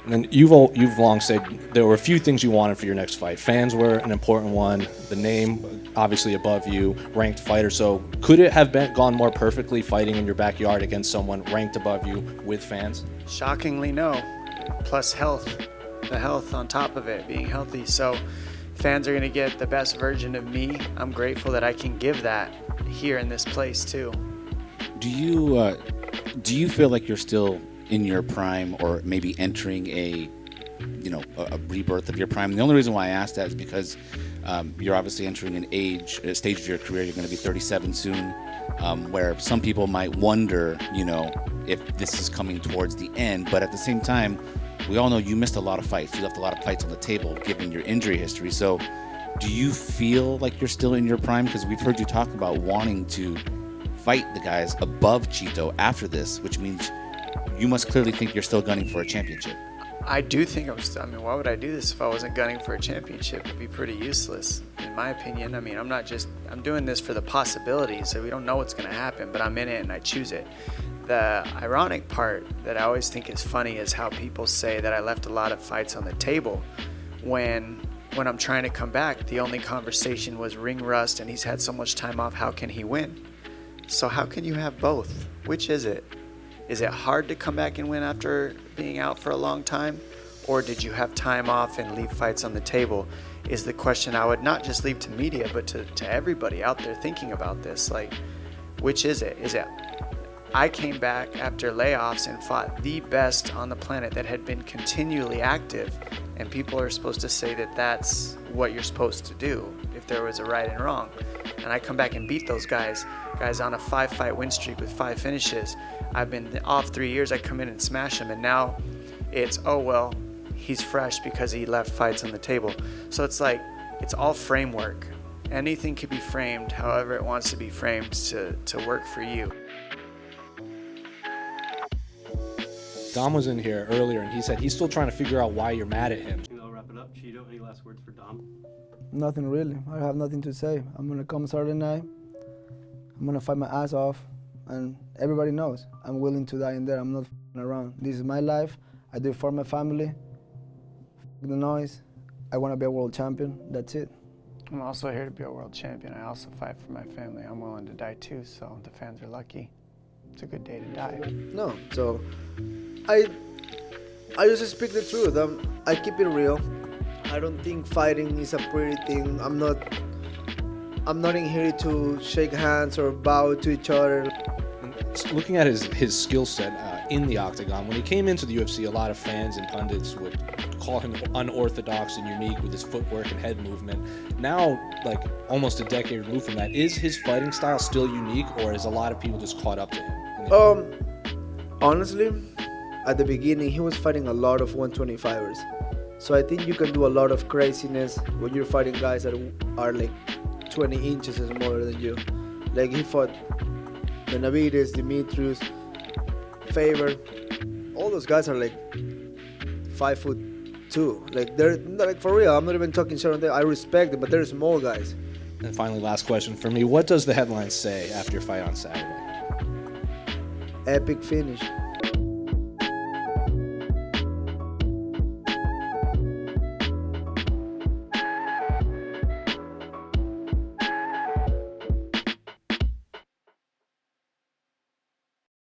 And you've long said there were a few things you wanted for your next fight. Fans were an important one. The name, obviously above you, ranked fighter. So could it have gone more perfectly fighting in your backyard against someone ranked above you with fans? Shockingly, no. Plus health, the health on top of it, being healthy. So fans are going to get the best version of me. I'm grateful that I can give that here in this place too. Do you feel like you're still in your prime, or maybe entering a rebirth of your prime? And the only reason why I asked that is because you're obviously entering a stage of your career. You're going to be 37 soon, where some people might wonder, if this is coming towards the end. But at the same time, we all know you missed a lot of fights. You left a lot of fights on the table, given your injury history. So, do you feel like you're still in your prime? Because we've heard you talk about wanting to fight the guys above Chito after this, which means you must clearly think you're still gunning for a championship. I do think why would I do this if I wasn't gunning for a championship? It'd be pretty useless, in my opinion. I'm doing this for the possibilities, so we don't know what's going to happen, but I'm in it and I choose it. The ironic part that I always think is funny is how people say that I left a lot of fights on the table when I'm trying to come back, the only conversation was ring rust and he's had so much time off, how can he win? So how can you have both? Which is it? Is it hard to come back and win after being out for a long time? Or did you have time off and leave fights on the table? Is the question I would not just leave to media, but to everybody out there thinking about this. Like, which is it? Is it I came back after layoffs and fought the best on the planet that had been continually active, and people are supposed to say that that's what you're supposed to do if there was a right and wrong. And I come back and beat those guys on a 5-fight win streak with 5 finishes. I've been off 3 years, I come in and smash him, and now it's, oh well, he's fresh because he left fights on the table. So it's like, it's all framework. Anything could be framed however it wants to be framed to work for you. Dom was in here earlier and he said he's still trying to figure out why you're mad at him. I'll wrap it up. Chito, any last words for Dom? Nothing really. I have nothing to say. I'm going to come Saturday night. I'm going to fight my ass off. And everybody knows I'm willing to die in there. I'm not f***ing around. This is my life. I do it for my family. F*** the noise. I want to be a world champion. That's it. I'm also here to be a world champion. I also fight for my family. I'm willing to die too, so the fans are lucky. It's a good day to die. No, so I just speak the truth. I keep it real. I don't think fighting is a pretty thing. I'm not in here to shake hands or bow to each other. Looking at his skill set in the octagon, when he came into the UFC, a lot of fans and pundits would call him unorthodox and unique with his footwork and head movement. Now, like almost a decade removed from that, is his fighting style still unique, or is a lot of people just caught up to him? Honestly, at the beginning, he was fighting a lot of 125ers. So I think you can do a lot of craziness when you're fighting guys that are like 20 inches smaller than you. Like he fought Benavides, Demetrius, Faber. All those guys are like 5'2". Like they're like for real. I'm not even talking shit on them. I respect them, but they're small guys. And finally, last question for me: what does the headline say after your fight on Saturday? Epic finish.